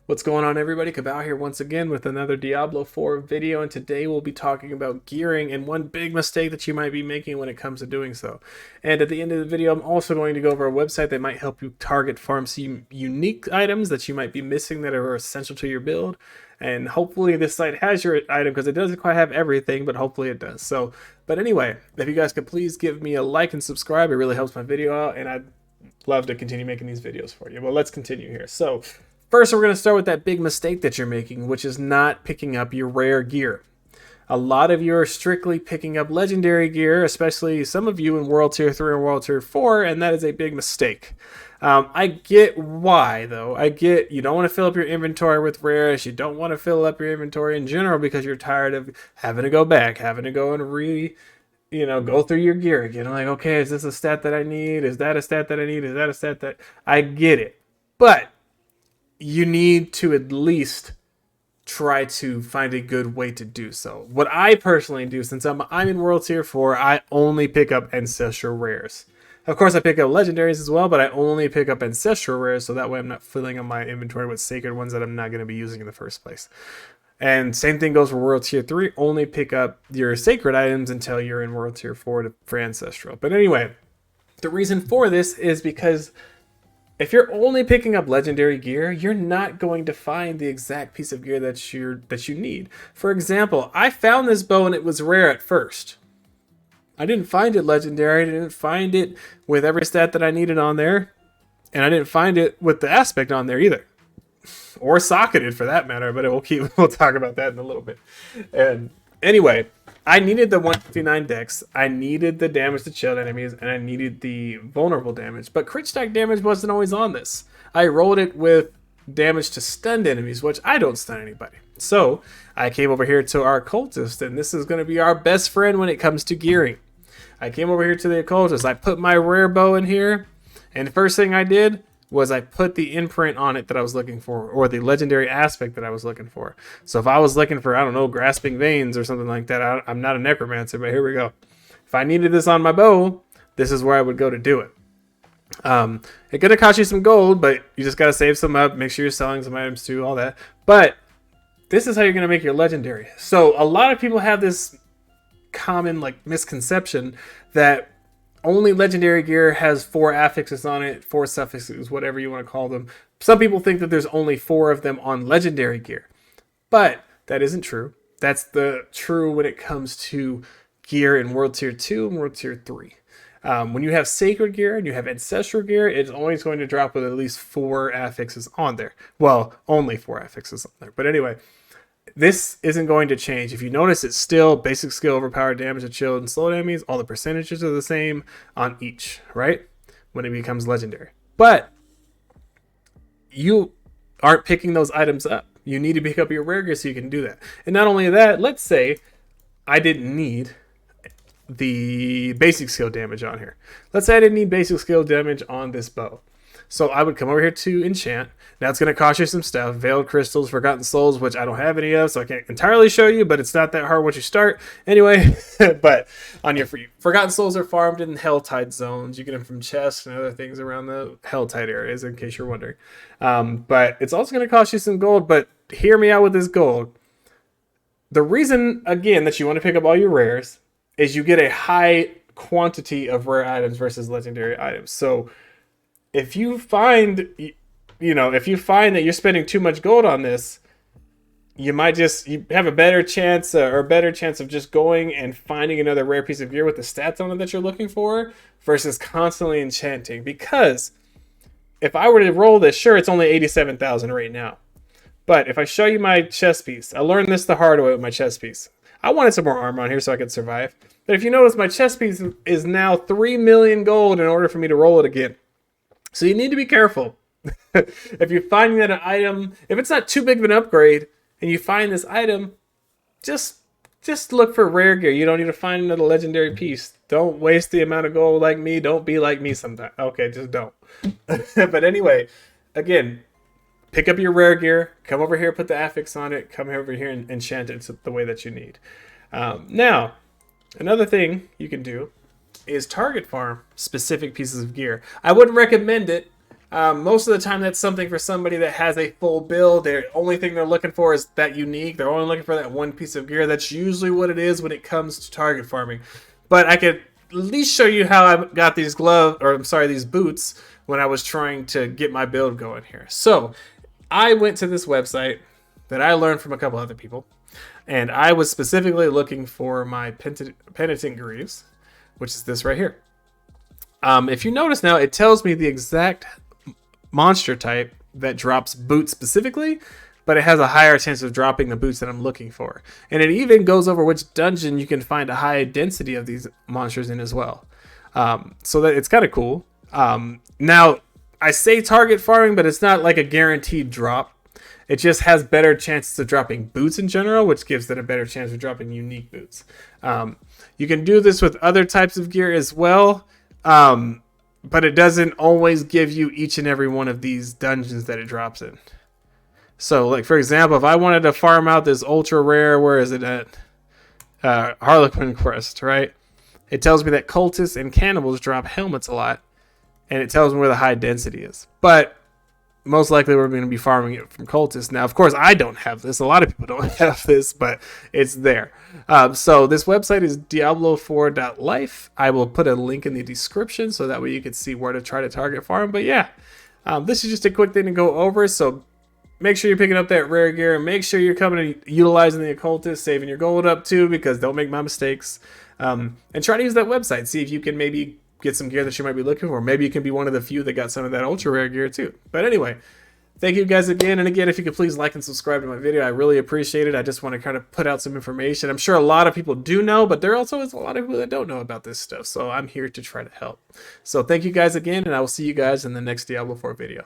What's going on, everybody? Kabao here once again with another Diablo 4 video, and today we'll be talking about gearing and one big mistake that you might be making when it comes to doing so. And at the end of the video, I'm also going to go over a website that might help you target farm some unique items that you might be missing that are essential to your build. And hopefully this site has your item, because it doesn't quite have everything, but hopefully it does. But anyway, if you guys could please give me a like and subscribe, it really helps my video out, and I'd love to continue making these videos for you. Well, let's continue here. First, we're going to start with that big mistake that you're making, which is not picking up your rare gear. A lot of you are strictly picking up legendary gear, especially some of you in World Tier 3 and World Tier 4, and that is a big mistake. I get why, though. I get you don't want to fill up your inventory with rares. You don't want to fill up your inventory in general because you're tired of having to go back, having to go and go through your gear again. I'm like, okay, is this a stat that I need? Is that a stat that I need? Is that a stat that... I get it. But you need to at least try to find a good way to do so. What I personally do, since I'm in World Tier 4, I only pick up Ancestral Rares. Of course, I pick up Legendaries as well, but I only pick up Ancestral Rares, so that way I'm not filling up my inventory with Sacred ones that I'm not going to be using in the first place. And same thing goes for World Tier 3. Only pick up your Sacred items until you're in World Tier 4 for Ancestral. But anyway, the reason for this is because if you're only picking up legendary gear, you're not going to find the exact piece of gear that you need. For example, I found this bow and it was rare at first. I didn't find it legendary. I didn't find it with every stat that I needed on there. And I didn't find it with the aspect on there either. Or socketed for that matter, but we'll talk about that in a little bit. And anyway, I needed the 159 dex, I needed the damage to chilled enemies, and I needed the vulnerable damage. But crit stack damage wasn't always on this. I rolled it with damage to stunned enemies, which I don't stun anybody. So I came over here to our occultist, and this is going to be our best friend when it comes to gearing. I came over here to the occultist. I put my rare bow in here, and the first thing I did was I put the imprint on it that I was looking for, or the legendary aspect that I was looking for. So if I was looking for, I don't know, grasping veins or something like that, I'm not a necromancer, but here we go. If I needed this on my bow, this is where I would go to do it. It's going to cost you some gold, but you just got to save some up, make sure you're selling some items too, all that. But this is how you're going to make your legendary. So a lot of people have this common misconception that only legendary gear has 4 affixes on it, 4 suffixes, whatever you want to call them. Some people think that there's only 4 of them on legendary gear, but that isn't true. That's the true when it comes to gear in World Tier 2 and World Tier 3. When you have Sacred gear and you have Ancestral gear, it's always going to drop with at least 4 affixes on there. Well, only 4 affixes on there. But anyway, this isn't going to change. If you notice, it's still basic skill, overpowered damage to chilled and slowed enemies. All the percentages are the same on each, right? When it becomes legendary. But you aren't picking those items up. You need to pick up your rare gear so you can do that. And not only that, let's say I didn't need the basic skill damage on here. Let's say I didn't need basic skill damage on this bow. So I would come over here to enchant. Now it's going to cost you some stuff. Veiled Crystals, Forgotten Souls, which I don't have any of, so I can't entirely show you, but it's not that hard once you start. Anyway, but on your free Forgotten Souls are farmed in Helltide zones. You get them from chests and other things around the Helltide areas, in case you're wondering. But it's also going to cost you some gold, but hear me out with this gold. The reason, again, that you want to pick up all your rares is you get a high quantity of rare items versus legendary items. So if you find that you're spending too much gold on this, you have a better chance of just going and finding another rare piece of gear with the stats on it that you're looking for versus constantly enchanting. Because if I were to roll this, sure, it's only 87,000 right now. But if I show you my chest piece, I learned this the hard way with my chest piece. I wanted some more armor on here so I could survive. But if you notice, my chest piece is now 3 million gold in order for me to roll it again. So you need to be careful. If you're finding that an item, if it's not too big of an upgrade, and you find this item, just look for rare gear. You don't need to find another legendary piece. Don't waste the amount of gold like me. Don't be like me sometimes. Okay, just don't. But anyway, again, pick up your rare gear. Come over here, put the affix on it. Come over here and enchant it the way that you need. Now, another thing you can do is target farm specific pieces of gear. I wouldn't recommend it Most of the time, that's something for somebody that has a full build. The only thing they're looking for is that unique. They're only looking for that one piece of gear. That's usually what it is when it comes to target farming. But I could at least show you how I got these these boots when I was trying to get my build going here. So I went to this website that I learned from a couple other people, and I was specifically looking for my penitent greaves, which is this right here. If you notice now, it tells me the exact monster type that drops boots specifically, but it has a higher chance of dropping the boots that I'm looking for. And it even goes over which dungeon you can find a high density of these monsters in as well. So that it's kind of cool. Now, I say target farming, but it's not like a guaranteed drop. It just has better chances of dropping boots in general, which gives it a better chance of dropping unique boots. You can do this with other types of gear as well. But it doesn't always give you each and every one of these dungeons that it drops in. So, like, for example, if I wanted to farm out this ultra rare, where is it at? Harlequin Quest, right? It tells me that cultists and cannibals drop helmets a lot, and it tells me where the high density is. But most likely we're going to be farming it from cultists. Now, of course, I don't have this. A lot of people don't have this, but it's there. So this website is diablo4.life. I will put a link in the description so that way you can see where to try to target farm. But yeah, this is just a quick thing to go over. So make sure you're picking up that rare gear. Make sure you're coming and utilizing the occultist, saving your gold up too, because don't make my mistakes. And try to use that website. See if you can maybe get some gear that you might be looking for. Maybe you can be one of the few that got some of that ultra rare gear too. But anyway, thank you guys again. And again, if you could please like and subscribe to my video, I really appreciate it. I just want to kind of put out some information. I'm sure a lot of people do know, but there also is a lot of people that don't know about this stuff. So I'm here to try to help. So thank you guys again, and I will see you guys in the next Diablo 4 video.